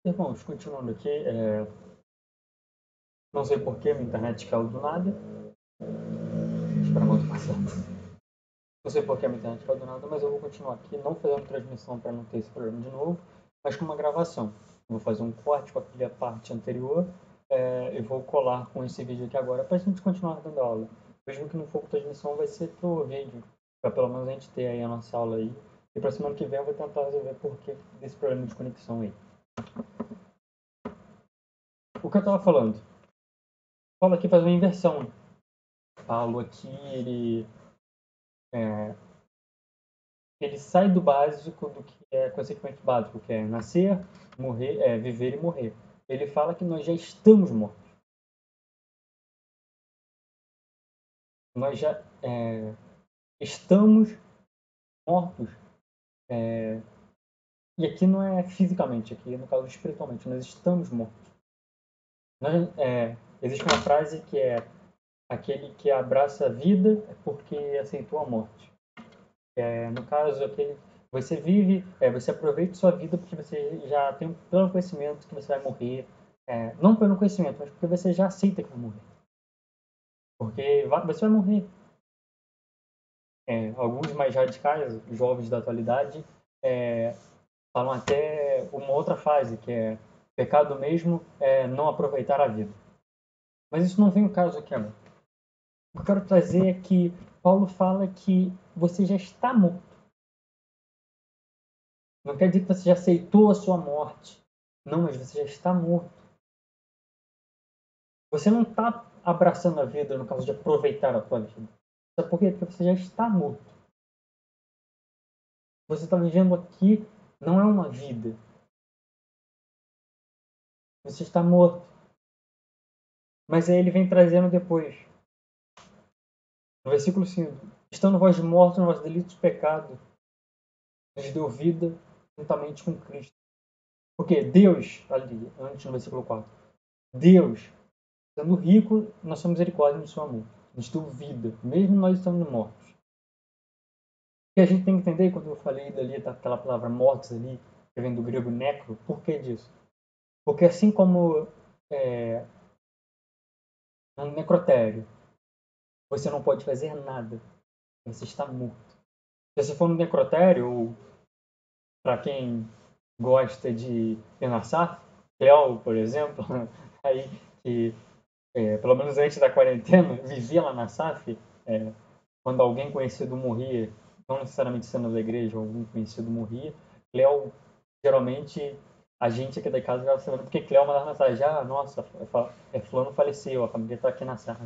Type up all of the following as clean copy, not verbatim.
Irmãos, continuando aqui, não sei por que minha internet caiu do nada. Espera muito passar. Não sei por que minha internet caiu do nada, mas eu vou continuar aqui, não fazendo transmissão para não ter esse problema de novo, mas com uma gravação. Vou fazer um corte com aquela parte anterior e vou colar com esse vídeo aqui agora para a gente continuar dando aula. Mesmo que não for com transmissão, vai ser pro vídeo, para pelo menos a gente ter aí a nossa aula aí. E para semana que vem eu vou tentar resolver por que desse problema de conexão aí. O que eu estava falando? Paulo aqui faz uma inversão. Paulo aqui, ele sai do básico, do que é consequentemente básico, que é nascer, morrer, viver e morrer. Ele fala que nós já estamos mortos. Nós já estamos mortos. E aqui não é fisicamente, aqui no caso espiritualmente, nós estamos mortos. Existe uma frase que é: aquele que abraça a vida é porque aceitou a morte. No caso, você vive, você aproveita sua vida porque você já tem pleno conhecimento que você vai morrer. Não pelo conhecimento, mas porque você já aceita que vai morrer. Porque você vai morrer. Alguns mais radicais, jovens da atualidade, falam até uma outra fase, que é: pecado mesmo é não aproveitar a vida. Mas isso não vem o caso aqui agora. O que eu quero trazer é que Paulo fala que você já está morto. Não quer dizer que você já aceitou a sua morte. Não, mas você já está morto. Você não está abraçando a vida no caso de aproveitar a sua vida. Sabe por quê? Porque você já está morto. Você está vivendo aqui, não é uma vida. Você está morto. Mas aí ele vem trazendo depois. No versículo 5. Estando vós mortos nos vossos delitos e pecados, nos deu vida juntamente com Cristo. Porque Deus, ali, antes no versículo 4. Deus, sendo rico na sua misericórdia e no seu amor, nos deu vida, mesmo nós estando mortos. E a gente tem que entender, quando eu falei dali, daquela palavra mortos ali, que vem do grego necro, por que disso? Porque assim como no necrotério, você não pode fazer nada, você está morto. Se você for no necrotério, ou para quem gosta de pensar, Cleo, por exemplo, aí que pelo menos antes da quarentena, vivia lá na SAF, quando alguém conhecido morria, não necessariamente sendo da igreja, algum conhecido morria, Cleo, geralmente, a gente aqui da casa já sabendo porque Cleo mandava mensagem: nossa, fulano faleceu, a família está aqui na SAF.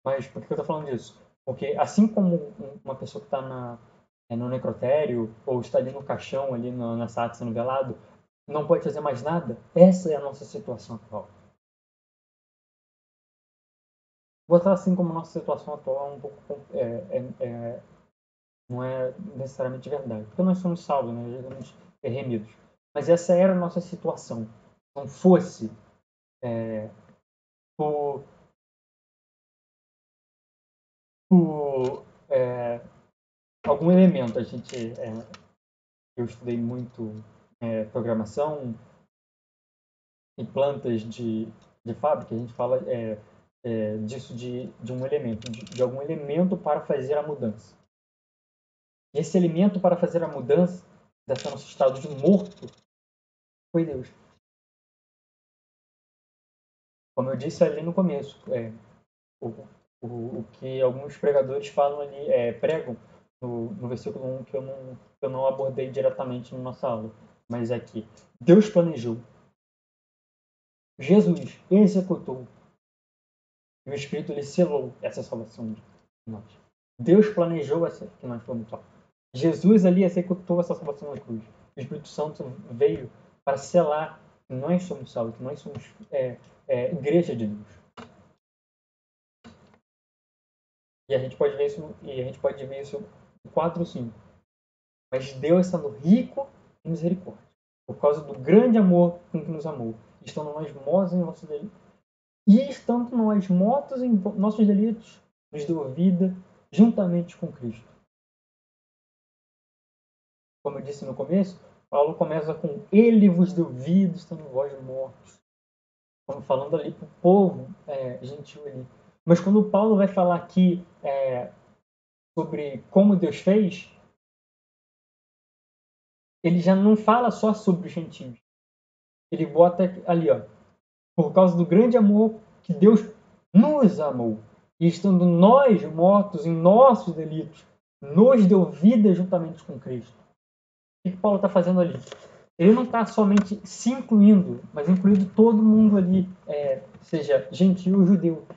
Mas por que eu estou falando disso? Porque assim como uma pessoa que está no necrotério, ou está ali no caixão, ali na SAF sendo velado, não pode fazer mais nada, essa é a nossa situação atual. Botar assim como nossa situação atual é um pouco não é necessariamente verdade, porque nós somos salvos, nós somos remidos. Mas essa era a nossa situação. Não fosse por algum elemento, eu estudei muito programação e plantas de fábrica, a gente fala disso de um elemento, de algum elemento para fazer a mudança. E esse elemento para fazer a mudança desse nosso estado de morto foi Deus. Como eu disse ali no começo, o que alguns pregadores falam ali, pregam no versículo 1, que eu não abordei diretamente na nossa aula, mas é que Deus planejou, Jesus executou, e o Espírito ele selou essa salvação de nós. Deus planejou que nós fomos salvos. Jesus ali executou essa salvação na cruz. O Espírito Santo veio para selar que nós somos salvos, que nós somos igreja de Deus. E a gente pode ver isso em 4 ou 5. Mas Deus, sendo rico em misericórdia, por causa do grande amor com que nos amou, estando nós mortos em nossos delitos, e estando nós mortos em nossos delitos, nos deu vida juntamente com Cristo. Como eu disse no começo, Paulo começa com ele vos deu vida, estando vós mortos. Estamos falando ali para o povo gentil ali. Mas quando Paulo vai falar aqui sobre como Deus fez, ele já não fala só sobre os gentios. Ele bota ali, ó, por causa do grande amor que Deus nos amou. E estando nós mortos em nossos delitos, nos deu vida juntamente com Cristo. O que Paulo está fazendo ali? Ele não está somente se incluindo, mas incluindo todo mundo ali, seja gentil ou judeu.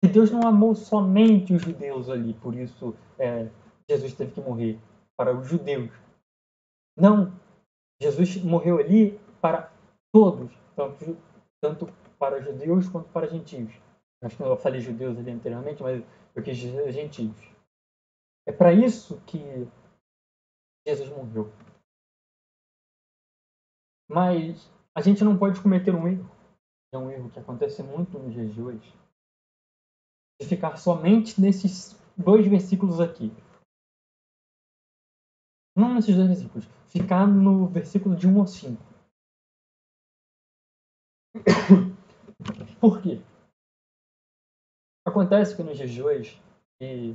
E Deus não amou somente os judeus ali, por isso Jesus teve que morrer para os judeus. Não, Jesus morreu ali para todos, tanto para judeus quanto para gentios. Acho que eu falei judeus ali anteriormente, mas eu quis dizer gentios. É para isso que Jesus morreu. Mas a gente não pode cometer um erro. É um erro que acontece muito nos dias de hoje. De ficar somente nesses 2 versículos aqui. Não nesses 2 versículos. Ficar no versículo de 1 ao 5. Por quê? Acontece que nos dias de hoje, e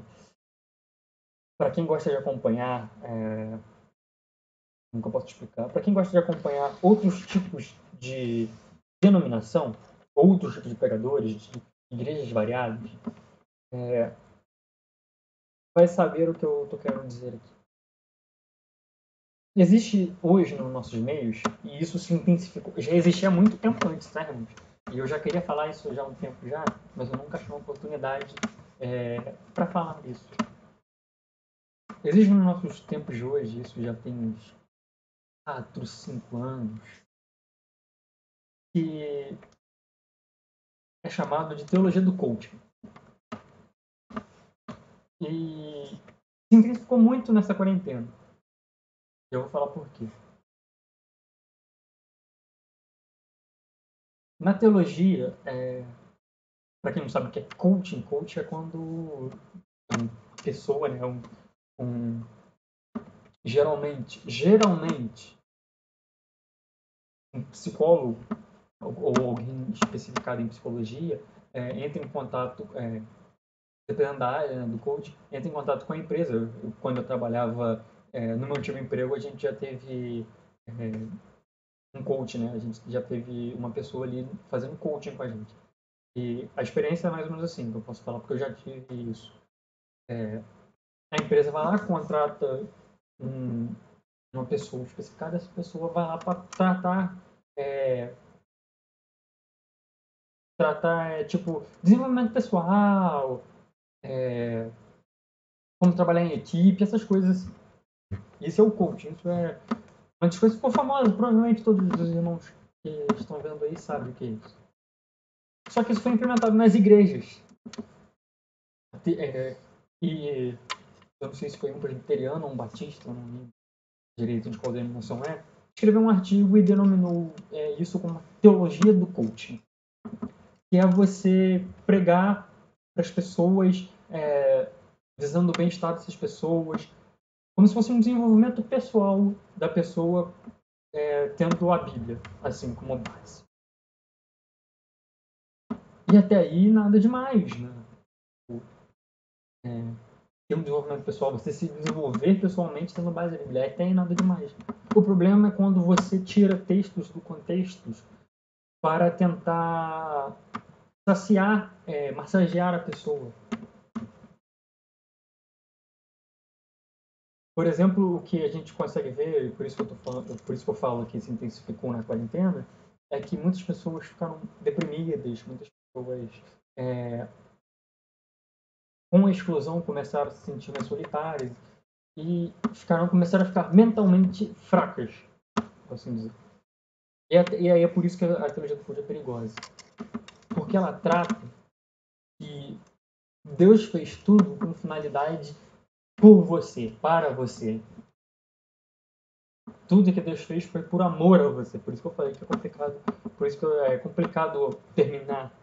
para quem gosta de acompanhar, como que eu posso explicar? Para quem gosta de acompanhar outros tipos de denominação, outros tipos de pregadores, de igrejas variadas, vai saber o que eu estou querendo dizer aqui. Existe hoje nos nossos meios, e isso se intensificou, já existia há muito tempo antes, tá, irmãos? E eu já queria falar isso já há um tempo já, mas eu nunca achei uma oportunidade para falar disso. Existe nos nossos tempos de hoje, isso já tem uns 4, 5 anos, que é chamado de teologia do coaching. E se intensificou muito nessa quarentena. Eu vou falar por quê. Na teologia, para quem não sabe o que é coaching, coach é quando uma pessoa, né, geralmente um psicólogo ou alguém especificado em psicologia entra em contato, dependendo da área, né, do coach, entra em contato com a empresa. Quando eu trabalhava no meu último emprego, a gente já teve um coach, né? A gente já teve uma pessoa ali fazendo coaching com a gente. E a experiência é mais ou menos assim, que eu posso falar, porque eu já tive isso. A empresa vai lá, contrata uma pessoa especificada, essa pessoa vai lá para tratar tipo, desenvolvimento pessoal, como trabalhar em equipe, essas coisas. Isso é o coaching, isso é uma das coisas que ficou famosa, provavelmente todos os irmãos que estão vendo aí sabem o que é isso. Só que isso foi implementado nas igrejas. E eu não sei se foi um presbiteriano ou um batista, não lembro direito de qual denominação escreveu um artigo e denominou isso como teologia do coaching, que é você pregar para as pessoas, visando o bem-estar dessas pessoas, como se fosse um desenvolvimento pessoal da pessoa, tendo a Bíblia assim como base. E até aí nada demais, né? Ter um desenvolvimento pessoal, você se desenvolver pessoalmente tendo base da Bíblia, até aí nada demais. O problema é quando você tira textos do contexto para tentar saciar, massagear a pessoa. Por exemplo, o que a gente consegue ver, e por isso que eu tô falando, por isso que eu falo que se intensificou na quarentena, é que muitas pessoas ficaram deprimidas, muitas pessoas com a exclusão começaram a se sentir mais solitárias e começaram a ficar mentalmente fracas, por assim dizer. E aí é por isso que a teologia do fogo é perigosa. Porque ela trata que Deus fez tudo com finalidade por você, para você. Tudo que Deus fez foi por amor a você. Por isso que eu falei que é complicado. Por isso que é complicado terminar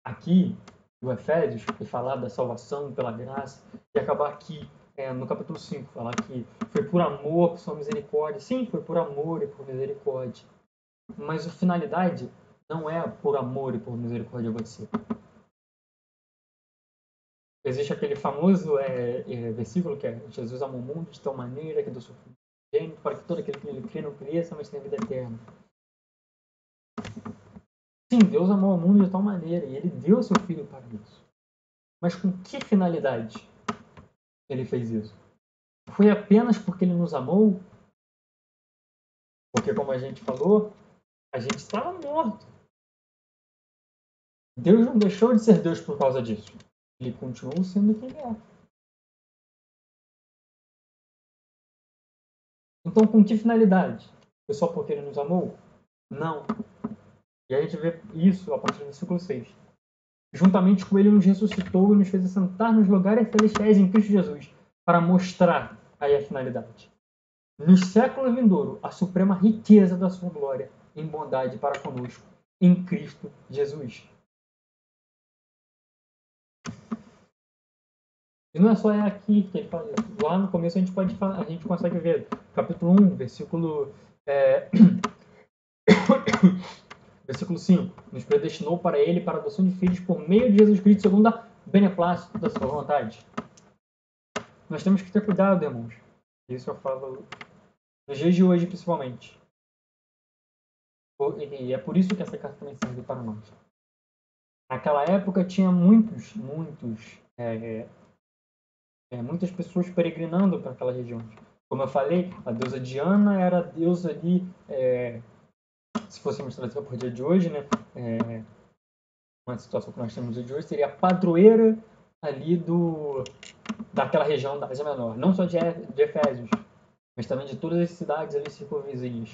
aqui o Efésios e falar da salvação pela graça e acabar aqui no capítulo 5, falar que foi por amor, por sua misericórdia. Sim, foi por amor e por misericórdia. Mas a finalidade não é por amor e por misericórdia a você. Existe aquele famoso versículo que é: Jesus amou o mundo de tal maneira que deu seu filho gênito para que todo aquele que nele crê não pereça, mas tenha vida eterna. Sim, Deus amou o mundo de tal maneira e ele deu seu filho para isso. Mas com que finalidade ele fez isso? Foi apenas porque ele nos amou? Porque, como a gente falou, a gente estava morto. Deus não deixou de ser Deus por causa disso. Ele continuou sendo quem ele é. Então, com que finalidade? Foi só porque ele nos amou? Não. E a gente vê isso a partir do versículo 6. Juntamente com ele nos ressuscitou e nos fez assentar nos lugares celestiais em Cristo Jesus, para mostrar aí a finalidade. No século vindouro, a suprema riqueza da sua glória em bondade para conosco, em Cristo Jesus. E não é só aqui que ele fala. Lá no começo a gente consegue ver. Capítulo 1, versículo, versículo 5. Nos predestinou para ele, para a adoção de filhos, por meio de Jesus Cristo, segundo a beneplácito da sua vontade. Nós temos que ter cuidado, irmãos. Isso eu falo nos dias de hoje, principalmente. E é por isso que essa carta também serve para nós. Naquela época tinha muitas pessoas peregrinando para aquela região. Como eu falei, a deusa Diana era a deusa ali, se fôssemos trazer para o dia de hoje, né? Uma situação que nós temos no dia de hoje seria a padroeira ali daquela região da Ásia Menor. Não só de Efésios, mas também de todas as cidades ali circunvizinhas.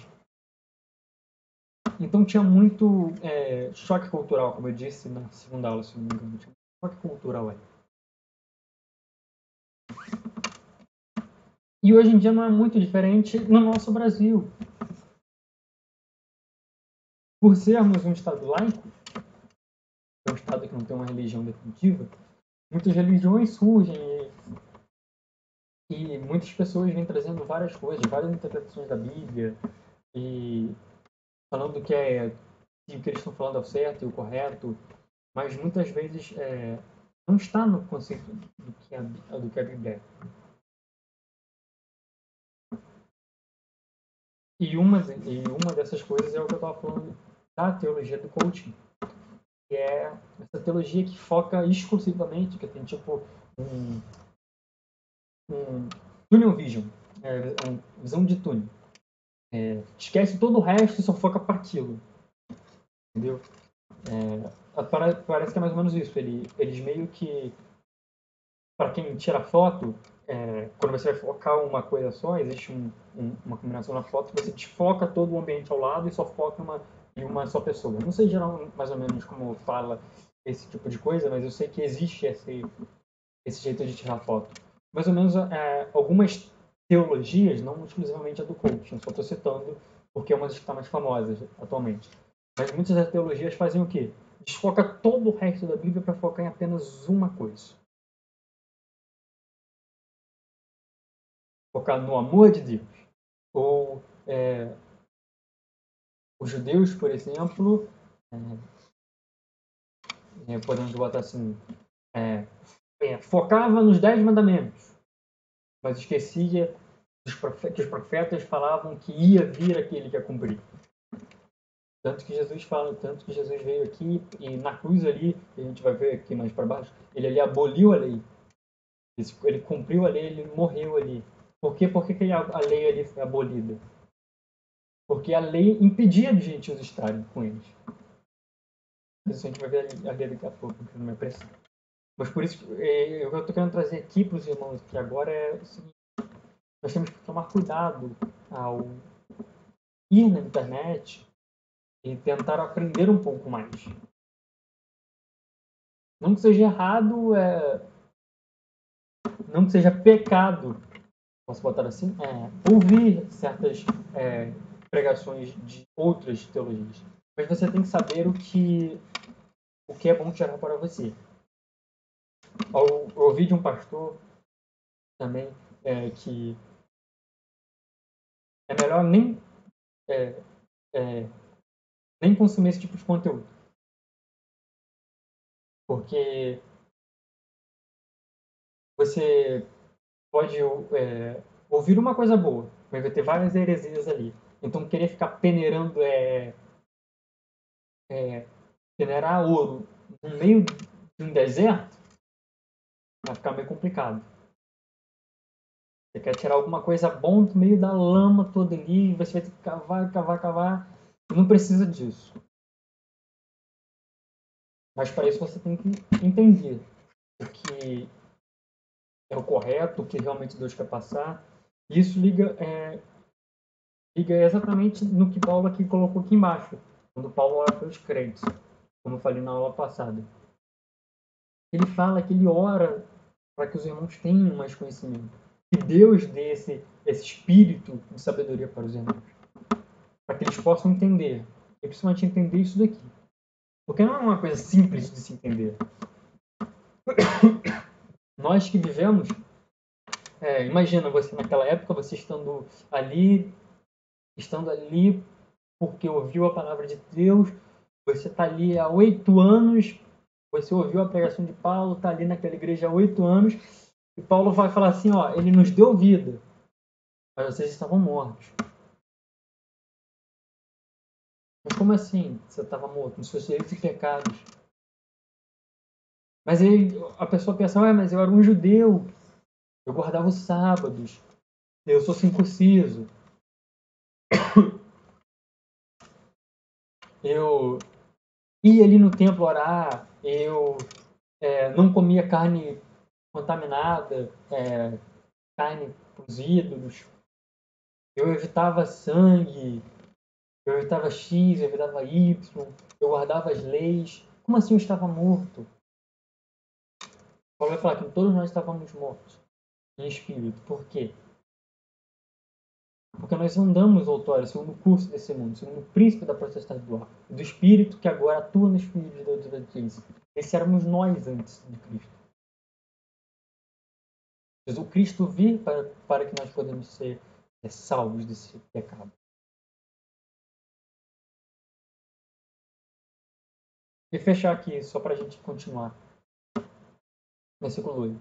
Então tinha muito choque cultural, como eu disse na segunda aula, se não me engano. Tinha choque cultural aí. E hoje em dia não é muito diferente no nosso Brasil. Por sermos um Estado laico, um Estado que não tem uma religião definitiva, muitas religiões surgem e muitas pessoas vêm trazendo várias coisas, várias interpretações da Bíblia e falando que o que eles estão falando é o certo e o correto, mas muitas vezes não está no conceito do que a Bíblia é. E uma dessas coisas é o que eu estava falando da teologia do coaching, que é essa teologia que foca exclusivamente, que tem tipo um tunnel vision, visão de túnel. Esquece todo o resto e só foca para aquilo. Entendeu? Parece que é mais ou menos isso. Eles meio que, para quem tira foto, quando você vai focar uma coisa só, existe uma combinação na foto, você desfoca todo o ambiente ao lado e só foca em uma só pessoa. Não sei geral mais ou menos como fala esse tipo de coisa, mas eu sei que existe esse jeito de tirar foto. Mais ou menos algumas teologias, não exclusivamente a do coaching, só estou citando porque é uma das que está mais famosas atualmente. Mas muitas das teologias fazem o quê? Desfoca todo o resto da Bíblia para focar em apenas uma coisa. Focar no amor de Deus. Ou os judeus, por exemplo, podemos botar assim, focava nos 10 mandamentos, mas esquecia que os profetas falavam que ia vir aquele que ia cumprir. Tanto que Jesus veio aqui e na cruz ali, que a gente vai ver aqui mais para baixo, ele ali aboliu a lei. Ele cumpriu a lei, ele morreu ali. Por quê? Por que a lei ali foi abolida? Porque a lei impedia os gentios estarem com eles. Mas isso a gente vai ver ali daqui a pouco, que não me pressão. Mas por isso, o que eu estou querendo trazer aqui para os irmãos aqui agora é o seguinte: nós temos que tomar cuidado ao ir na internet e tentar aprender um pouco mais. Não que seja errado, não que seja pecado, posso botar assim, ouvir certas pregações de outras teologias. Mas você tem que saber o que é bom tirar para você. Ao ouvir de um pastor, também, que é melhor é, é, nem consumir esse tipo de conteúdo. Porque você pode ouvir uma coisa boa, mas vai ter várias heresias ali. Então, querer ficar peneirando, peneirar ouro no meio de um deserto, vai ficar meio complicado. Você quer tirar alguma coisa bom do meio da lama toda ali, você vai ter que cavar, cavar, cavar. Não precisa disso. Mas para isso você tem que entender o que é o correto, o que realmente Deus quer passar. E isso liga exatamente no que Paulo aqui colocou aqui embaixo, quando Paulo ora pelos crentes, como eu falei na aula passada. Ele fala que ele ora para que os irmãos tenham mais conhecimento. Que Deus dê esse espírito de sabedoria para os irmãos. Para que eles possam entender. E principalmente entender isso daqui. Porque não é uma coisa simples de se entender. Nós que vivemos, imagina você naquela época, você estando ali porque ouviu a palavra de Deus, você está ali há 8 anos, você ouviu a pregação de Paulo, está ali naquela igreja há 8 anos, e Paulo vai falar assim, ó, ele nos deu vida, mas vocês estavam mortos. Mas como assim você estava morto? Nos seus delitos e pecados. Mas aí a pessoa pensa, mas eu era um judeu, eu guardava os sábados, eu sou circunciso, eu ia ali no templo orar, eu não comia carne contaminada, carne para os ídolos, eu evitava sangue, eu evitava X, eu evitava Y, eu guardava as leis. Como assim eu estava morto? Paulo vai falar que todos nós estávamos mortos em espírito. Por quê? Porque nós andamos outrora segundo o curso desse mundo, segundo o príncipe da potestade do ar, do espírito que agora atua no espírito de Deus da ciência. Esse éramos nós antes de Cristo. Mas o Cristo vir para que nós podemos ser salvos desse pecado. E fechar aqui, só para a gente continuar. Versículo 8.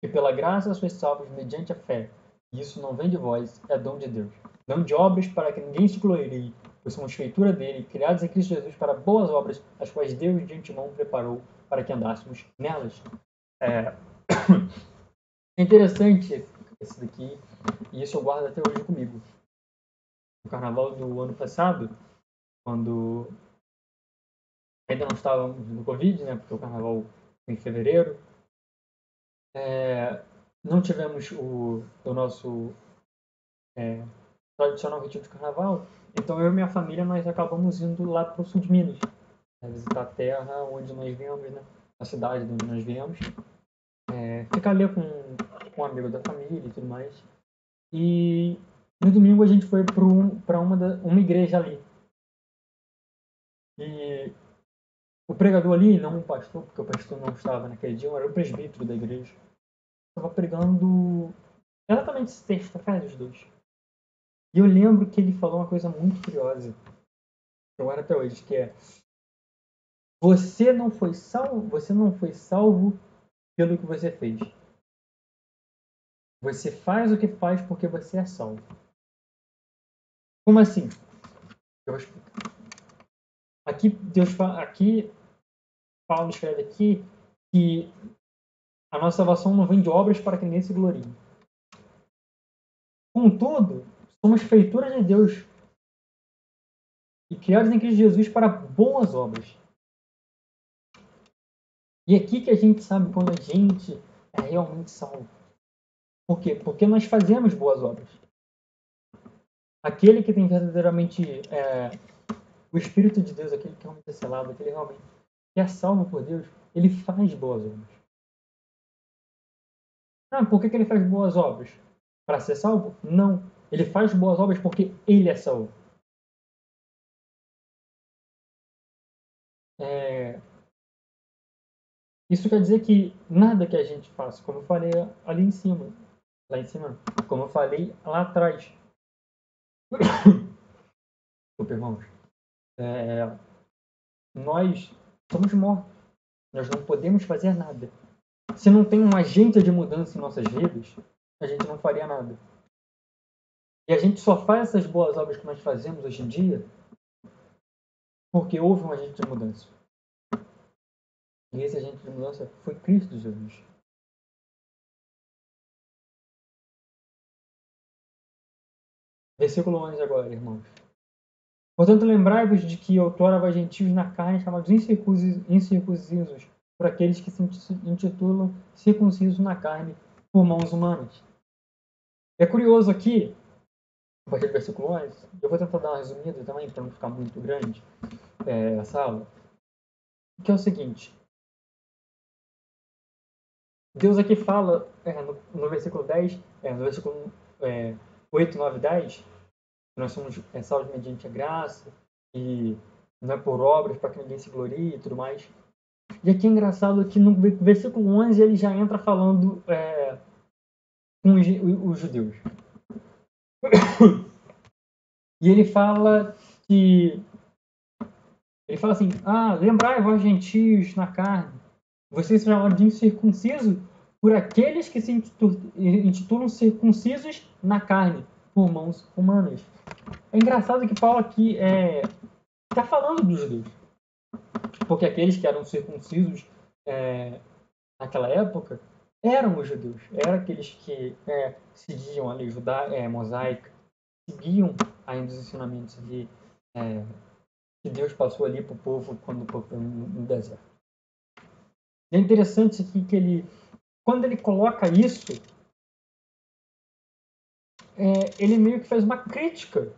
E pela graça sois salvos mediante a fé. E isso não vem de vós, é dom de Deus. Não de obras para que ninguém se glorie, pois somos feitura dele, criados em Cristo Jesus para boas obras, as quais Deus de antemão preparou para que andássemos nelas. É interessante esse daqui, e isso eu guardo até hoje comigo. No carnaval do ano passado, quando ainda não estávamos no Covid, né, porque o carnaval foi em fevereiro, não tivemos o nosso tradicional retiro de carnaval, então eu e minha família nós acabamos indo lá para o sul de Minas, visitar a terra onde nós viemos, né, a cidade onde nós viemos, ficar ali com um amigo da família e tudo mais. E no domingo a gente foi para uma igreja ali. E o pregador ali, não o pastor, porque o pastor não estava naquele dia, era o presbítero da igreja, estava pregando exatamente esse texto, Efésios 2. E eu lembro que ele falou uma coisa muito curiosa, que eu guardo até hoje, que é: você não foi salvo pelo que você fez. Você faz o que faz porque você é salvo. Como assim? Eu vou explicar. Aqui Paulo escreve aqui que a nossa salvação não vem de obras para que ninguém se glorie. Contudo, somos feituras de Deus e criados em Cristo Jesus para boas obras. E é aqui que a gente sabe quando a gente é realmente salvo. Por quê? Porque nós fazemos boas obras. Aquele que tem verdadeiramente o Espírito de Deus, aquele que realmente é selado, aquele realmente que é salvo por Deus, ele faz boas obras. Por que ele faz boas obras? Para ser salvo? Não. Ele faz boas obras porque ele é salvo. Isso quer dizer que nada que a gente faça, como eu falei ali em cima, lá em cima, como eu falei lá atrás. Desculpa, irmãos. Nós somos mortos. Nós não podemos fazer nada. Se não tem um agente de mudança em nossas vidas, a gente não faria nada. E a gente só faz essas boas obras que nós fazemos hoje em dia porque houve um agente de mudança. E esse agente de mudança foi Cristo Jesus. Versículo 11 agora, irmãos. Portanto, lembrai-vos de que outrora vós gentios na carne, chamados incircuncisos, por aqueles que se intitulam circuncisos na carne por mãos humanas. É curioso aqui, a partir do versículo 11, eu vou tentar dar uma resumida também, para não ficar muito grande essa aula, que é o seguinte. Deus aqui fala, no versículo 10, no versículo 8, 9, 10, nós somos salvos mediante a graça, e não é por obras para que ninguém se glorie e tudo mais. E aqui é engraçado que no versículo 11 ele já entra falando com os judeus. E ele fala assim, lembrai vós gentios na carne, vocês são chamados de incircunciso por aqueles que se intitulam circuncisos na carne, por mãos humanas. É engraçado que Paulo aqui está falando dos judeus. Porque aqueles que eram circuncisos naquela época eram os judeus. Eram aqueles que seguiam a lei mosaica, seguiam ainda os ensinamentos ali, que Deus passou ali para o povo quando o povo foi no deserto. E é interessante aqui que quando ele coloca isso, ele meio que faz uma crítica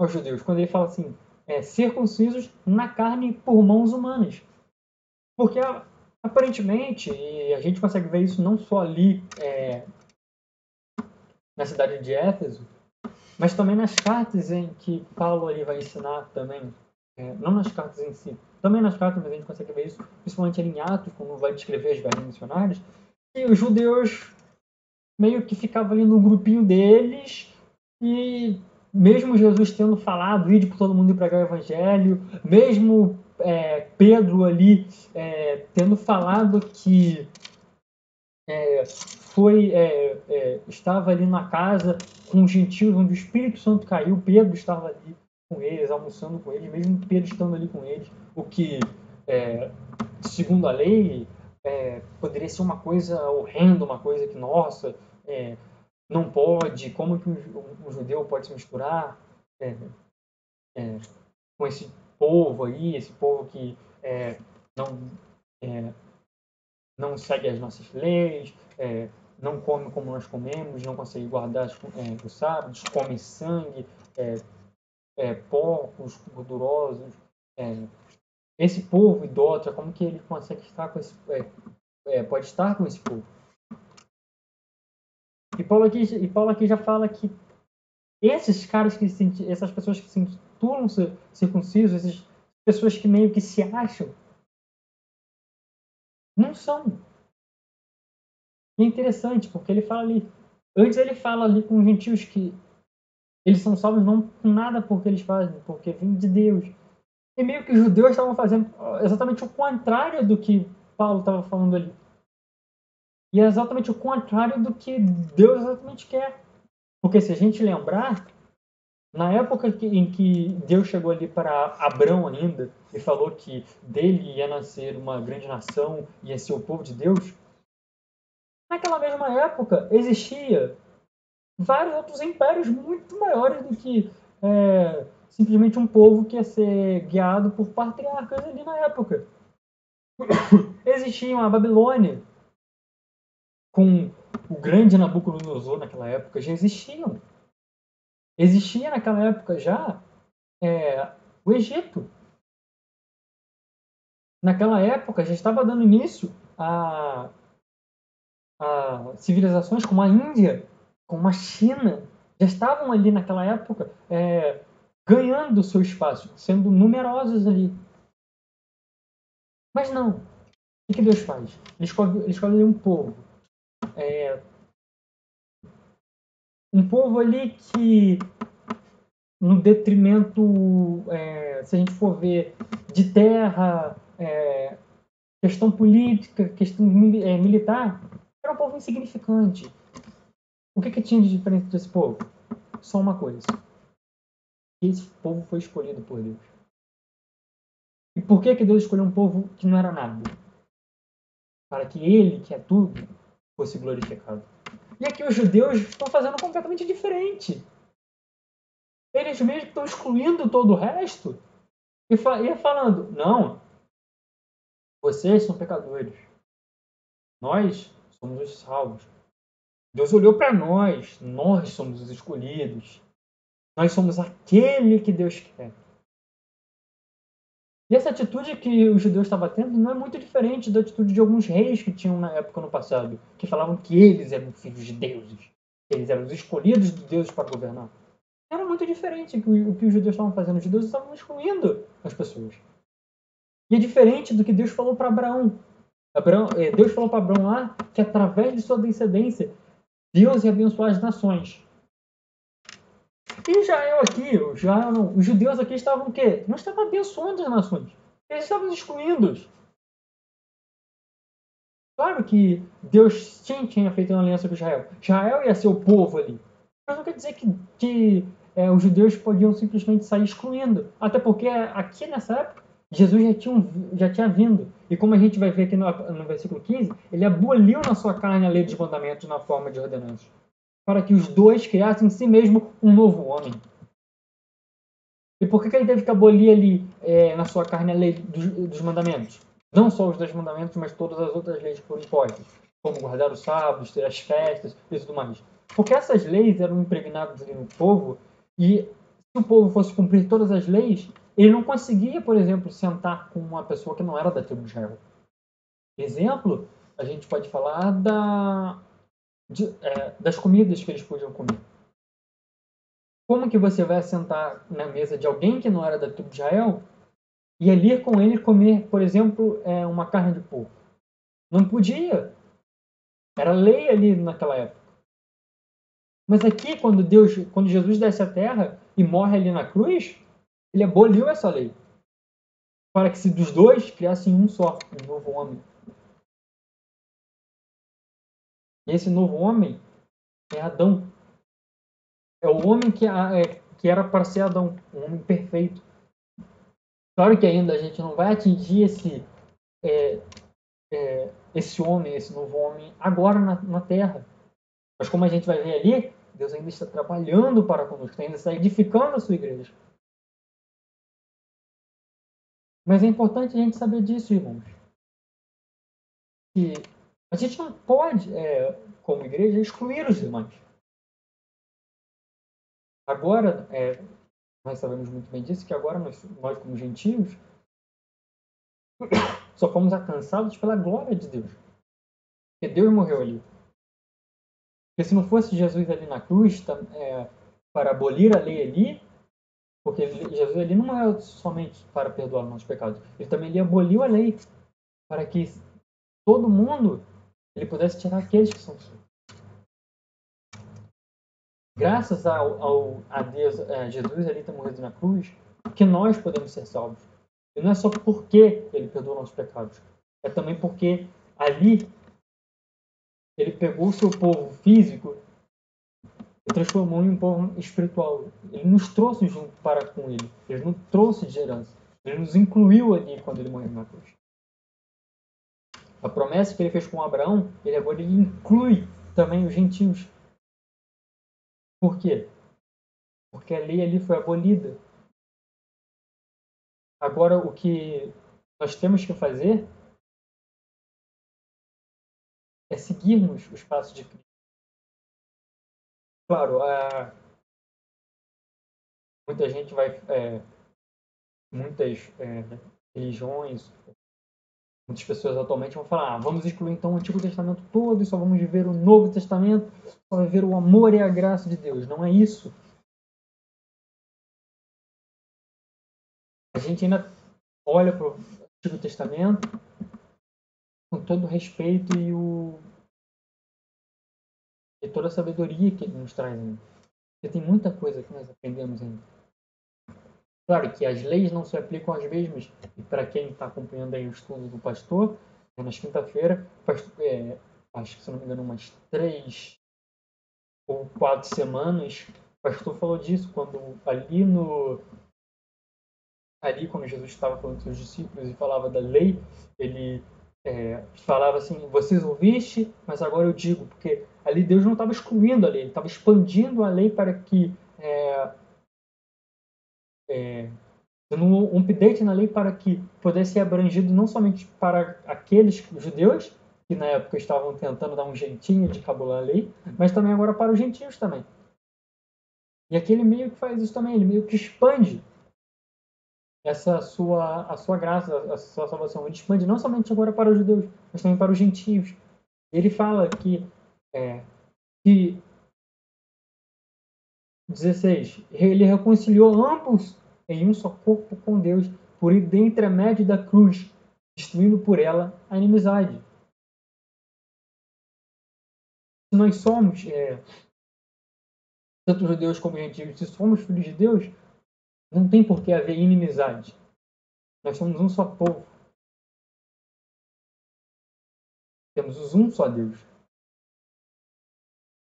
aos judeus, quando ele fala assim, circuncisos na carne por mãos humanas. Porque aparentemente, e a gente consegue ver isso não só ali na cidade de Éfeso, mas também nas cartas em que Paulo ali vai ensinar também, não nas cartas em si, também nas cartas, mas a gente consegue ver isso, principalmente ali em Atos, quando vai descrever as viagens missionárias, que os judeus meio que ficavam ali no grupinho deles, e mesmo Jesus tendo falado, ide por todo mundo e pregar o evangelho, mesmo Pedro ali tendo falado que estava ali na casa com os gentios, onde o Espírito Santo caiu, Pedro estava ali com eles, almoçando com eles, mesmo Pedro estando ali com eles, o que, segundo a lei, poderia ser uma coisa horrenda, uma coisa que, nossa, não pode, como que um judeu pode se misturar com esse povo aí, esse povo que não, não segue as nossas leis, não come como nós comemos, não consegue guardar os sábados, come sangue, porcos gordurosos. Esse povo idólatra, como que ele consegue estar com esse, pode estar com esse povo? E Paulo aqui já fala que esses caras essas pessoas que se intitulam circuncisos, essas pessoas que meio que se acham, não são. E é interessante, porque ele fala ali, antes ele fala ali com os gentios que eles são salvos não com nada porque eles fazem, porque vem de Deus. E meio que os judeus estavam fazendo exatamente o contrário do que Paulo estava falando ali. E é exatamente o contrário do que Deus exatamente quer. Porque se a gente lembrar, na época em que Deus chegou ali para Abrão ainda e falou que dele ia nascer uma grande nação, ia ser o povo de Deus, naquela mesma época existia vários outros impérios muito maiores do que simplesmente um povo que ia ser guiado por patriarcas ali na época. Existia a Babilônia, com o grande Nabucodonosor naquela época, já existiam. Existia naquela época já o Egito. Naquela época já estava dando início a civilizações como a Índia, como a China, já estavam ali naquela época ganhando o seu espaço, sendo numerosos ali. Mas não. O que Deus faz? Ele escolhe um povo Um povo ali que, no detrimento, se a gente for ver, de terra, questão política, questão militar, era um povo insignificante. O que tinha de diferente desse povo? Só uma coisa. Esse povo foi escolhido por Deus. E por que Deus escolheu um povo que não era nada? Para que ele, que é tudo, fosse glorificado. E aqui os judeus estão fazendo completamente diferente. Eles mesmos estão excluindo todo o resto e falando, não, vocês são pecadores. Nós somos os salvos. Deus olhou para nós somos os escolhidos. Nós somos aquele que Deus quer. E essa atitude que os judeus estavam tendo não é muito diferente da atitude de alguns reis que tinham na época no passado, que falavam que eles eram filhos de deuses, eles eram os escolhidos de Deus para governar. Era muito diferente o que os judeus estavam fazendo. Os judeus estavam excluindo as pessoas. E é diferente do que Deus falou para Abraão. Deus falou para Abraão lá que através de sua descendência, Deus ia abençoar as nações. E Israel aqui, os judeus aqui estavam o quê? Não estavam abençoando as nações. Eles estavam excluindo-os. Claro que Deus tinha feito uma aliança com Israel. Israel ia ser o povo ali. Mas não quer dizer que os judeus podiam simplesmente sair excluindo. Até porque aqui nessa época, Jesus já tinha vindo. E como a gente vai ver aqui no versículo 15, ele aboliu na sua carne a lei dos mandamentos na forma de ordenanças. Para que os dois criassem em si mesmo um novo homem. E por que ele teve que abolir ali na sua carne a lei dos mandamentos? Não só os 10 mandamentos, mas todas as outras leis que foram impostas, como guardar os sábados, ter as festas e tudo mais. Porque essas leis eram impregnadas ali no povo, e se o povo fosse cumprir todas as leis, ele não conseguia, por exemplo, sentar com uma pessoa que não era da tribo de Israel. Exemplo, a gente pode falar das comidas que eles podiam comer. Como que você vai sentar na mesa de alguém que não era da tribo de Israel e ali com ele comer, por exemplo, uma carne de porco? Não podia. Era lei ali naquela época. Mas aqui, quando Jesus desce à terra e morre ali na cruz, ele aboliu essa lei. Para que se dos dois criassem um só, um novo homem. E esse novo homem é Adão. É o homem que era para ser Adão, um homem perfeito. Claro que ainda a gente não vai atingir esse homem, esse novo homem, agora na terra. Mas como a gente vai ver ali, Deus ainda está trabalhando para conosco, ainda está edificando a sua igreja. Mas é importante a gente saber disso, irmãos. Que a gente não pode, como igreja, excluir os demais. Agora, nós sabemos muito bem disso, que agora nós como gentios, só fomos alcançados pela glória de Deus. Porque Deus morreu ali. Porque se não fosse Jesus ali na cruz, para abolir a lei ali, porque Jesus ali não é somente para perdoar os nossos pecados, ele também aboliu a lei para que todo mundo ele pudesse tirar aqueles que são seus. Graças a Deus, Jesus ali ter morrido na cruz, que nós podemos ser salvos. E não é só porque ele perdoou nossos pecados, é também porque ali ele pegou o seu povo físico e transformou em um povo espiritual. Ele nos trouxe junto para com ele. Ele nos trouxe de herança. Ele nos incluiu ali quando ele morreu na cruz. A promessa que ele fez com Abraão, ele inclui também os gentios. Por quê? Porque a lei ali foi abolida. Agora, o que nós temos que fazer é seguirmos os passos de Cristo. Claro, muita gente muitas religiões, muitas pessoas atualmente vão falar, vamos excluir então o Antigo Testamento todo e só vamos viver o Novo Testamento, só viver o amor e a graça de Deus. Não é isso. A gente ainda olha para o Antigo Testamento com todo o respeito e e toda a sabedoria que ele nos traz ainda. Porque tem muita coisa que nós aprendemos ainda. Claro que as leis não se aplicam às mesmas, e para quem está acompanhando aí o estudo do pastor, nas quinta-feira, acho que se não me engano umas 3 ou 4 semanas, o pastor falou disso, quando quando Jesus estava falando com seus discípulos e falava da lei, ele falava assim, vocês ouvistem, mas agora eu digo, porque ali Deus não estava excluindo a lei, ele estava expandindo a lei para que dando um update na lei para que pudesse ser abrangido não somente para aqueles judeus, que na época estavam tentando dar um jeitinho de cabular a lei, mas também agora para os gentios também. E aqui ele meio que faz isso também, ele meio que expande a sua graça, a sua salvação. Ele expande não somente agora para os judeus, mas também para os gentios. Ele fala que 16, ele reconciliou ambos em um só corpo com Deus, por intermédio da cruz, destruindo por ela a inimizade. Se nós somos, tanto judeus como gentios, se somos filhos de Deus, não tem por que haver inimizade. Nós somos um só povo. Temos um só Deus.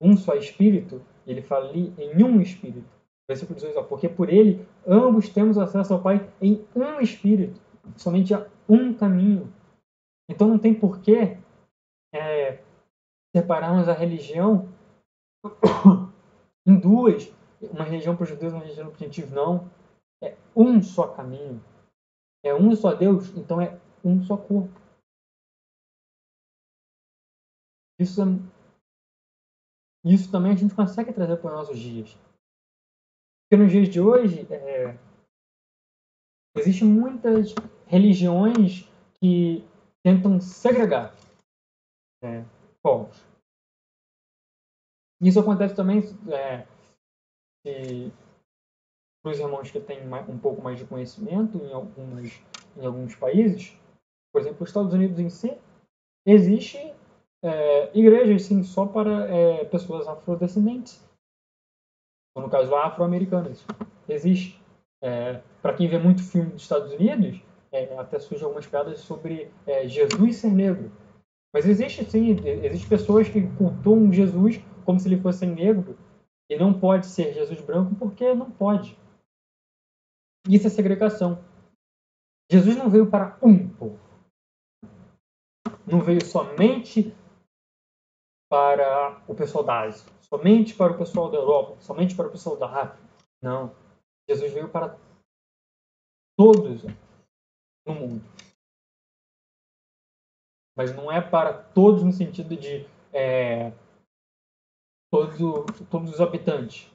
Um só Espírito. Ele fala ali em um Espírito. Versículo 18, porque por ele ambos temos acesso ao Pai em um Espírito. Somente há um caminho. Então não tem por que separarmos a religião em duas. Uma religião para os judeus e uma religião para os gentios. Não. É um só caminho. É um só Deus, então é um só corpo. Isso também a gente consegue trazer para os nossos dias. Porque nos dias de hoje, existem muitas religiões que tentam segregar povos. Isso acontece também para os irmãos que têm um pouco mais de conhecimento em alguns países. Por exemplo, os Estados Unidos em si, existe igrejas sim, só para pessoas afrodescendentes. Ou, no caso, afro-americanas. Existe. Para quem vê muito filme dos Estados Unidos, até surgem algumas piadas sobre Jesus ser negro. Mas existe sim, existe pessoas que cultuam Jesus como se ele fosse negro. E não pode ser Jesus branco porque não pode. Isso é segregação. Jesus não veio para um povo. Não veio somente para o pessoal da Ásia, somente para o pessoal da Europa, somente para o pessoal da África. Não. Jesus veio para todos no mundo. Mas não é para todos no sentido de todos os habitantes.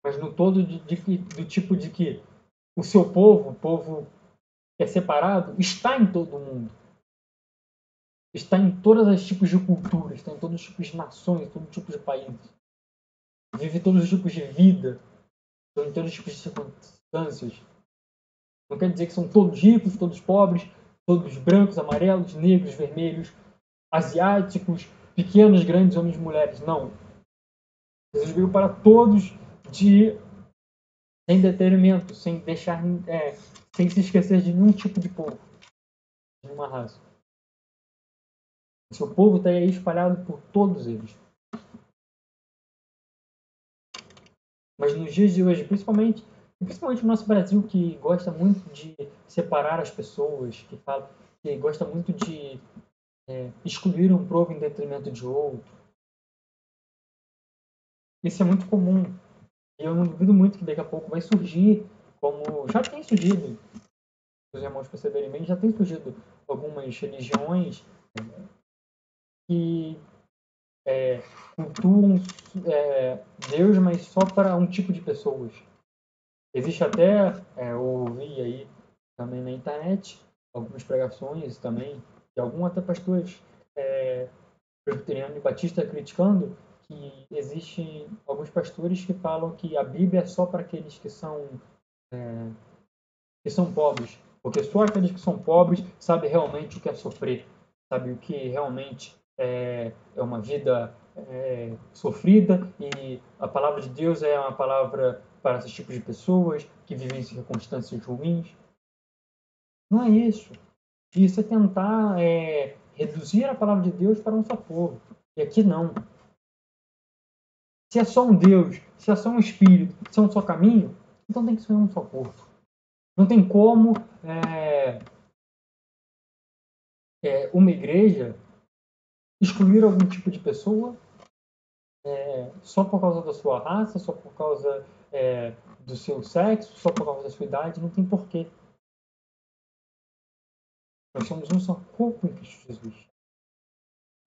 Mas no todo do tipo de que o seu povo, o povo que é separado, está em todo o mundo. Está em todos os tipos de culturas, está em todos os tipos de nações, todos os tipos de países. Vive todos os tipos de vida, em todos os tipos de circunstâncias. Não quer dizer que são todos ricos, todos pobres, todos brancos, amarelos, negros, vermelhos, asiáticos, pequenos, grandes, homens e mulheres. Não. Jesus veio para todos sem detrimento, sem deixar, sem se esquecer de nenhum tipo de povo, de nenhuma raça. O seu povo está aí espalhado por todos eles. Mas nos dias de hoje, principalmente no nosso Brasil, que gosta muito de separar as pessoas, que gosta muito de excluir um povo em detrimento de outro. Isso é muito comum. E eu não duvido muito que daqui a pouco vai surgir, como já tem surgido, se os irmãos perceberem bem, já tem surgido algumas religiões que cultuam Deus, mas só para um tipo de pessoas. Existe até, eu ouvi aí também na internet, algumas pregações também, de alguns até pastores presbiterianos e batistas criticando que existem alguns pastores que falam que a Bíblia é só para aqueles que são pobres, porque só aqueles que são pobres sabem realmente o que é sofrer, sabem o que realmente é uma vida sofrida e a palavra de Deus é uma palavra para esses tipos de pessoas que vivem em circunstâncias ruins. Não é isso. Isso é tentar reduzir a palavra de Deus para um só povo. E aqui não. Se é só um Deus, se é só um Espírito, se é um só caminho, então tem que ser um só corpo. Não tem como uma igreja excluir algum tipo de pessoa só por causa da sua raça, só por causa do seu sexo, só por causa da sua idade. Não tem porquê. Nós somos um só corpo em Cristo Jesus.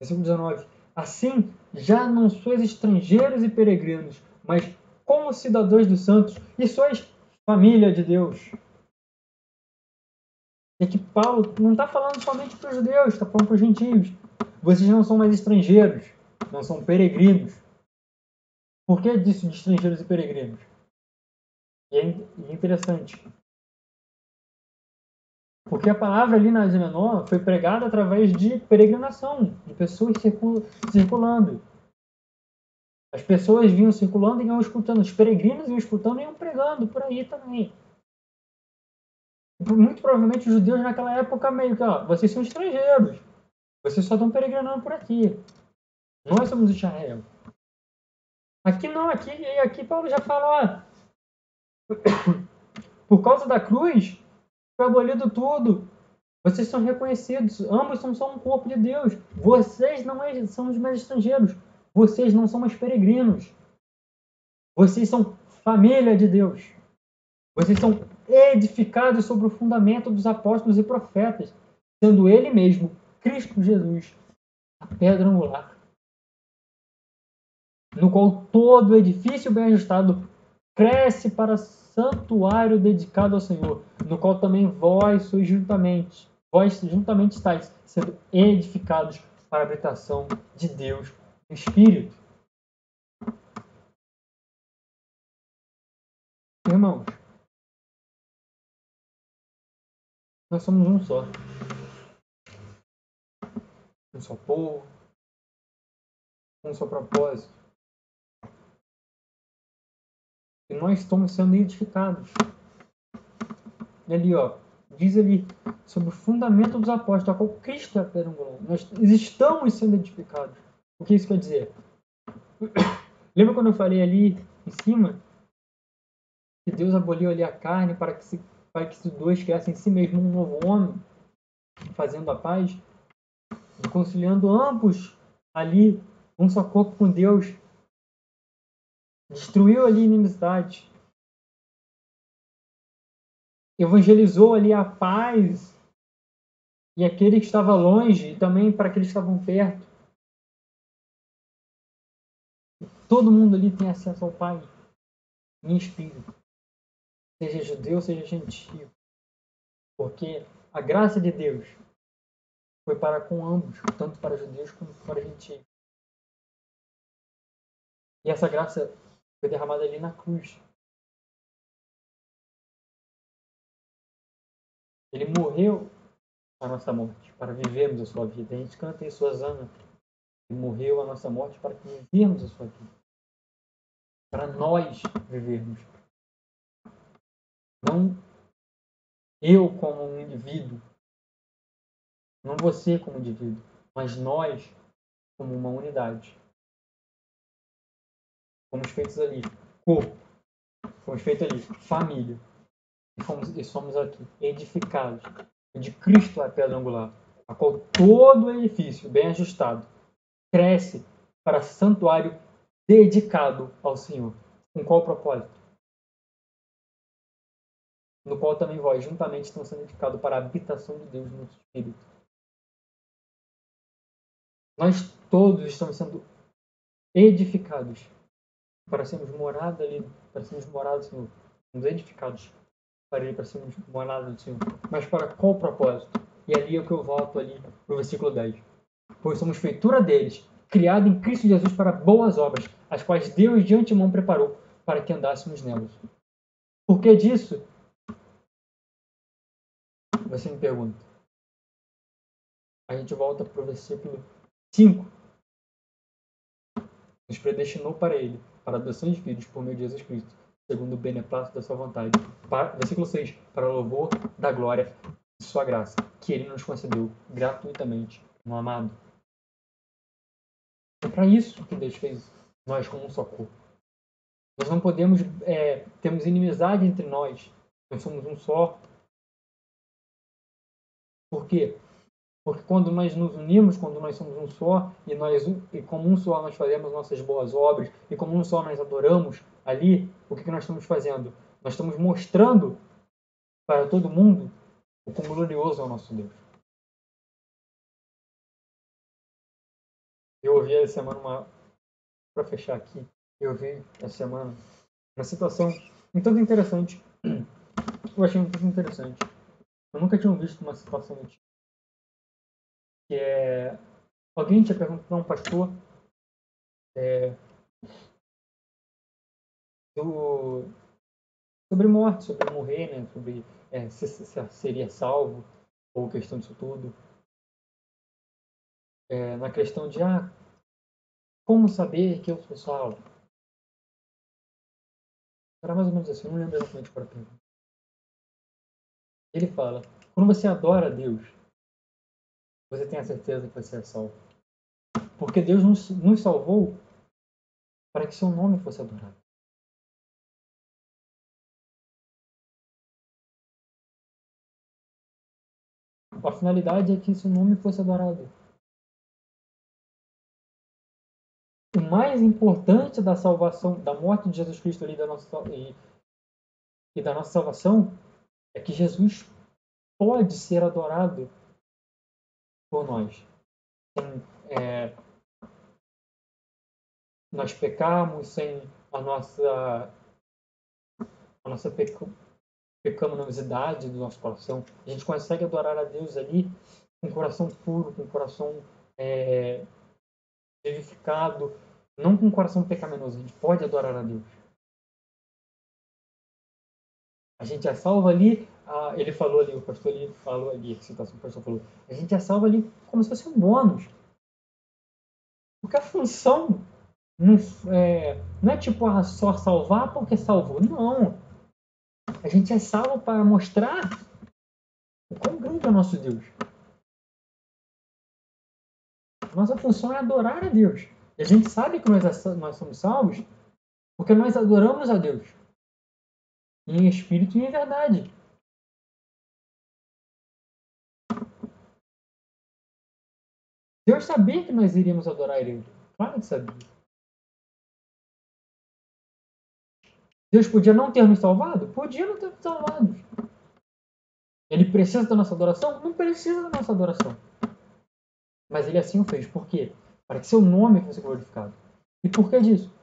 Versículo 19. Assim, já não sois estrangeiros e peregrinos, mas como cidadãos dos santos, e sois família de Deus. E aqui Paulo não está falando somente para os judeus, está falando para os gentios. Vocês não são mais estrangeiros, não são peregrinos. Por que disso de estrangeiros e peregrinos? E é interessante. Porque a palavra ali na Ásia Menor foi pregada através de peregrinação, de pessoas circulando. As pessoas vinham circulando e iam escutando. Os peregrinos iam escutando e iam pregando por aí também. Muito provavelmente os judeus naquela época meio que, vocês são estrangeiros. Vocês só estão peregrinando por aqui. Nós somos Israel. Aqui não, aqui Paulo já fala, por causa da cruz, foi abolido tudo. Vocês são reconhecidos. Ambos são só um corpo de Deus. Vocês não são os mais estrangeiros. Vocês não são mais peregrinos. Vocês são família de Deus. Vocês são edificados sobre o fundamento dos apóstolos e profetas, sendo Ele mesmo, Cristo Jesus, a pedra angular, no qual todo edifício bem ajustado cresce para santuário dedicado ao Senhor, no qual também vós juntamente estáis sendo edificados para a habitação de Deus no Espírito. Irmãos, nós somos um só. Um só povo, um só propósito. E nós estamos sendo edificados. E ali, diz ali sobre o fundamento dos apóstolos, a qual Cristo é a pedra angular. Nós estamos sendo edificados. O que isso quer dizer? Lembra quando eu falei ali em cima que Deus aboliu ali a carne para que os dois criassem em si mesmo um novo homem, fazendo a paz, reconciliando ambos ali, um só corpo com Deus, destruiu ali a inimizade, evangelizou ali a paz e aquele que estava longe e também para aqueles que estavam perto. Todo mundo ali tem acesso ao Pai em espírito, seja judeu, seja gentio, porque a graça de Deus foi para com ambos, tanto para judeus como para gentios. E essa graça foi derramada ali na cruz. Ele morreu a nossa morte, para vivermos a sua vida. A gente canta em Suzana, ele morreu a nossa morte para que vivermos a sua vida. Para nós vivermos. Não eu como um indivíduo, não você como indivíduo, mas nós como uma unidade. Fomos feitos ali, corpo. Fomos feitos ali, família. E somos aqui, edificados. De Cristo é a pedra angular, a qual todo edifício bem ajustado cresce para santuário dedicado ao Senhor. Com qual propósito? No qual também vós juntamente estão sendo edificados para a habitação de Deus no Espírito. Nós todos estamos sendo edificados para sermos morada ali, para sermos morados do Senhor. Somos edificados para ele, para sermos morada do Senhor. Mas para qual propósito? E ali é o que eu volto ali no versículo 10. Pois somos feitura deles, criado em Cristo Jesus para boas obras, as quais Deus de antemão preparou para que andássemos nelas. Por que disso? Você me pergunta. A gente volta para o versículo 5. nos predestinou para Ele, para a adoção de filhos por meio de Jesus Cristo, segundo o beneplácito da sua vontade. Versículo 6. Para o louvor da glória de sua graça, que Ele nos concedeu gratuitamente no amado. É para isso que Deus fez nós como um só corpo. Nós não podemos, temos inimizade entre nós. Nós somos um só. Por quê? Porque quando nós nos unimos, quando nós somos um só, e como um só nós fazemos nossas boas obras, e como um só nós adoramos ali, o que nós estamos fazendo? Nós estamos mostrando para todo mundo o quão glorioso é o nosso Deus. Eu ouvi essa semana, para fechar aqui, eu ouvi essa semana uma situação um tanto interessante. Eu achei um tanto interessante. Eu nunca tinha visto uma situação do tipo. Que é... Alguém tinha perguntado a um pastor sobre morte, sobre morrer, né? Sobre se seria salvo, ou questão disso tudo. Na questão de, como saber que eu sou salvo? Era mais ou menos assim, eu não lembro exatamente qual era a pergunta. Ele fala, quando você adora a Deus, você tem a certeza que você é salvo. Porque Deus nos salvou para que seu nome fosse adorado. A finalidade é que seu nome fosse adorado. O mais importante da salvação, da morte de Jesus Cristo ali, e da nossa salvação, é que Jesus pode ser adorado por nós. Nós pecarmos sem a nossa pecaminosidade do nosso coração. A gente consegue adorar a Deus ali com o coração puro, com o coração vivificado, não com o coração pecaminoso. A gente pode adorar a Deus. A gente é salvo ali, ele falou ali, o pastor ali falou ali, a citação que o pastor falou, a gente é salvo ali como se fosse um bônus. Porque a função não é tipo só salvar porque salvou. Não. A gente é salvo para mostrar o quão grande é o nosso Deus. Nossa função é adorar a Deus. E a gente sabe que nós somos salvos porque nós adoramos a Deus. Em espírito e em verdade. Deus sabia que nós iríamos adorar Ele. Claro que sabia. Deus podia não ter nos salvado? Podia não ter nos salvado. Ele precisa da nossa adoração? Não precisa da nossa adoração. Mas Ele assim o fez. Por quê? Para que seu nome fosse glorificado. E por que disso?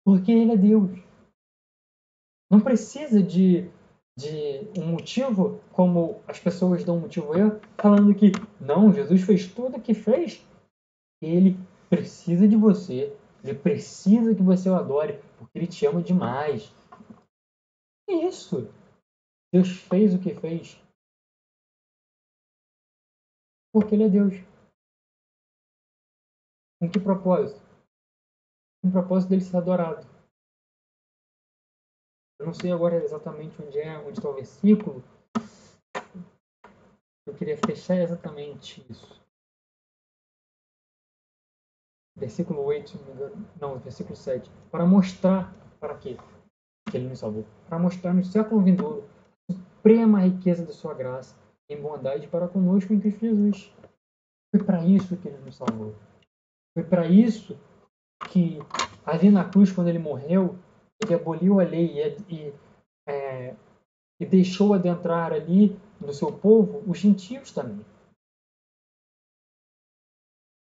Porque Ele é Deus. Não precisa de um motivo, como as pessoas dão um motivo falando que não, Jesus fez tudo o que fez. Ele precisa de você. Ele precisa que você o adore, porque Ele te ama demais. É isso. Deus fez o que fez porque Ele é Deus. Com que propósito? Com o propósito dele ser adorado. Eu não sei agora exatamente onde está o versículo. Eu queria fechar exatamente isso. Versículo 8, se não me engano. Não, versículo 7. Para mostrar, para quê? Que ele nos salvou. Para mostrar no século vindouro a suprema riqueza da sua graça em bondade para conosco em Cristo Jesus. Foi para isso que ele nos salvou. Foi para isso que ali na cruz, quando ele morreu, ele aboliu a lei e deixou adentrar ali no seu povo os gentios também.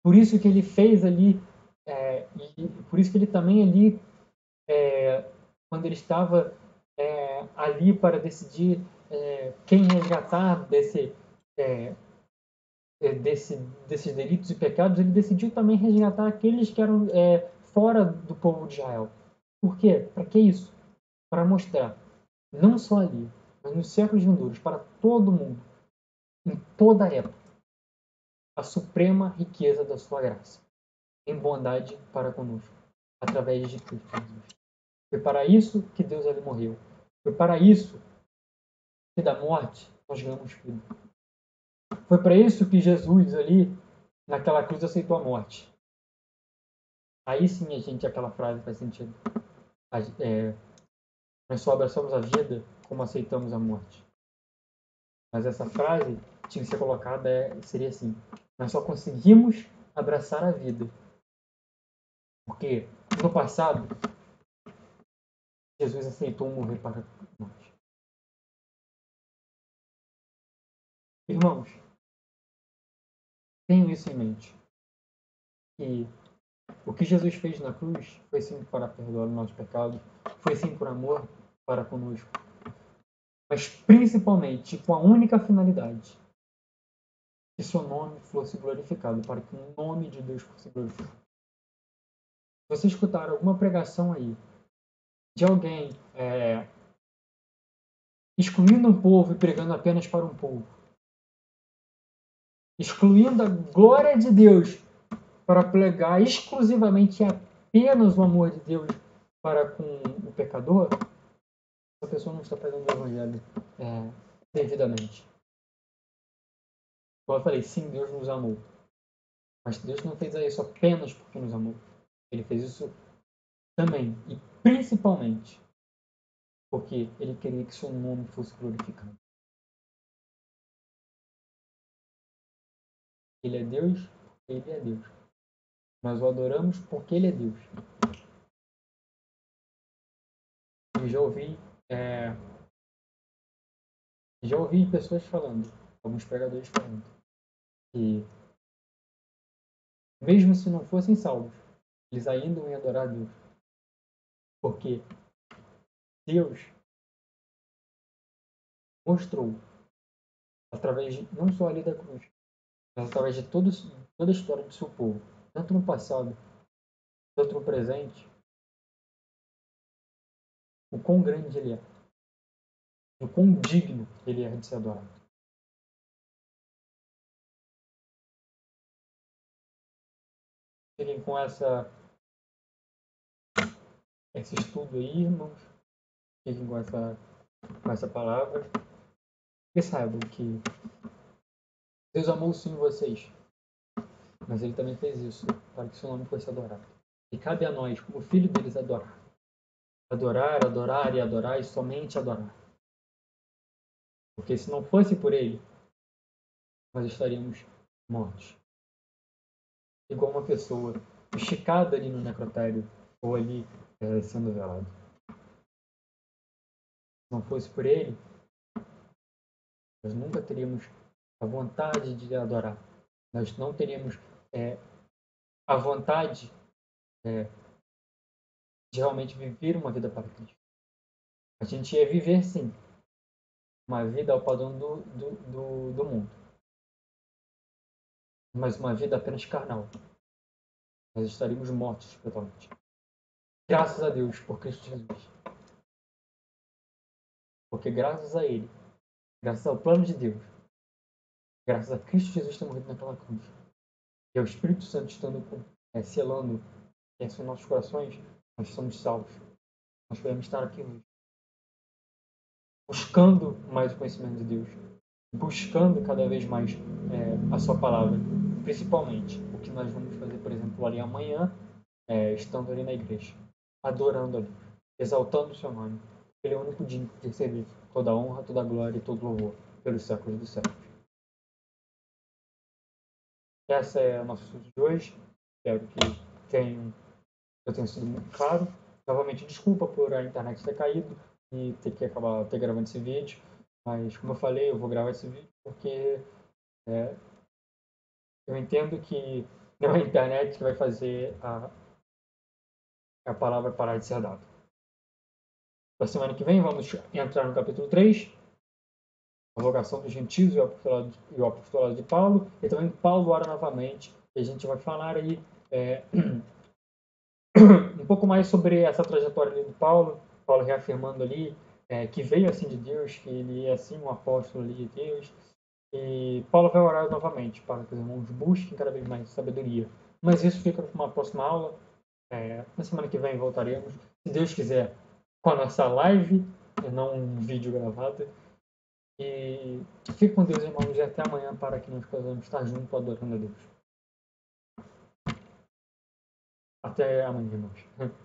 Por isso que ele fez ali, e por isso que ele também ali, quando ele estava ali para decidir quem resgatar desses delitos e pecados, ele decidiu também resgatar aqueles que eram fora do povo de Israel. Por quê? Para que isso? Para mostrar, não só ali, mas nos séculos vindouros, para todo mundo, em toda a época, a suprema riqueza da sua graça, em bondade para conosco. através de Cristo Jesus. Foi para isso que Deus ali morreu. Foi para isso que da morte nós ganhamos vida. Foi para isso que Jesus ali, naquela cruz, aceitou a morte. Aí sim, aquela frase faz sentido. Nós só abraçamos a vida como aceitamos a morte. Mas essa frase tinha que ser colocada, seria assim: nós só conseguimos abraçar a vida porque no passado Jesus aceitou morrer para nós. Irmãos, tenham isso em mente. Que o que Jesus fez na cruz foi sim para perdoar o nosso pecado, foi sim por amor para conosco, mas principalmente com a única finalidade que seu nome fosse glorificado, para que o nome de Deus fosse glorificado. Se você escutar alguma pregação aí de alguém excluindo um povo e pregando apenas para um povo, excluindo a glória de Deus para pregar exclusivamente apenas o amor de Deus para com o pecador, essa pessoa não está pregando o evangelho devidamente. Como eu falei, sim, Deus nos amou. Mas Deus não fez isso apenas porque nos amou. Ele fez isso também e principalmente porque Ele queria que seu nome fosse glorificado. Ele é Deus, Ele é Deus. Nós o adoramos porque Ele é Deus. Eu já ouvi pessoas falando, alguns pregadores falando, que mesmo se não fossem salvos, eles ainda iam adorar a Deus. Porque Deus mostrou, através de, não só ali da cruz, mas através de toda a história do seu povo, tanto no passado, tanto no presente, o quão grande Ele é, o quão digno Ele é de ser adorado. Fiquem com esse estudo aí, irmãos. Fiquem com essa palavra. E saibam que Deus amou sim vocês, mas Ele também fez isso para que seu nome fosse adorado. E cabe a nós, como filho deles, adorar. Adorar, adorar e adorar e somente adorar. Porque se não fosse por Ele, nós estaríamos mortos. Igual uma pessoa esticada ali no necrotério ou ali sendo velado. Se não fosse por Ele, nós nunca teríamos a vontade de adorar. Nós não teríamos a vontade de realmente viver uma vida para Cristo. A gente ia viver, sim, uma vida ao padrão do mundo. Mas uma vida apenas carnal. Nós estaríamos mortos espiritualmente. Graças a Deus por Cristo Jesus. Porque graças a Ele, graças ao plano de Deus, graças a Cristo Jesus ter morrido naquela cruz, e ao Espírito Santo estando selando em nossos corações, nós somos salvos. Nós podemos estar aqui hoje, buscando mais o conhecimento de Deus, buscando cada vez mais a sua palavra, principalmente o que nós vamos fazer, por exemplo, ali amanhã, estando ali na igreja, adorando a Deus, exaltando o seu nome. Ele é o único digno de receber toda a honra, toda a glória e todo o louvor pelos séculos dos séculos. Essa é a nossa estudo de hoje. Espero que eu tenha sido muito claro. Novamente, desculpa por a internet ter caído e ter gravando esse vídeo. Mas, como eu falei, eu vou gravar esse vídeo porque eu entendo que não é a internet que vai fazer a palavra parar de ser dada. Na semana que vem, vamos entrar no capítulo 3, a vocação dos gentios e o apostolado de Paulo, e também Paulo ora novamente, e a gente vai falar aí um pouco mais sobre essa trajetória ali do Paulo reafirmando ali que veio assim de Deus, que ele é assim um apóstolo ali de Deus, e Paulo vai orar novamente para que os irmãos busquem cada vez mais sabedoria. Mas isso fica para uma próxima aula. Na semana que vem voltaremos, se Deus quiser, com a nossa live e não um vídeo gravado. E fique com Deus, irmãos, e até amanhã para que nós possamos estar juntos adorando a Deus. Até amanhã, irmãos.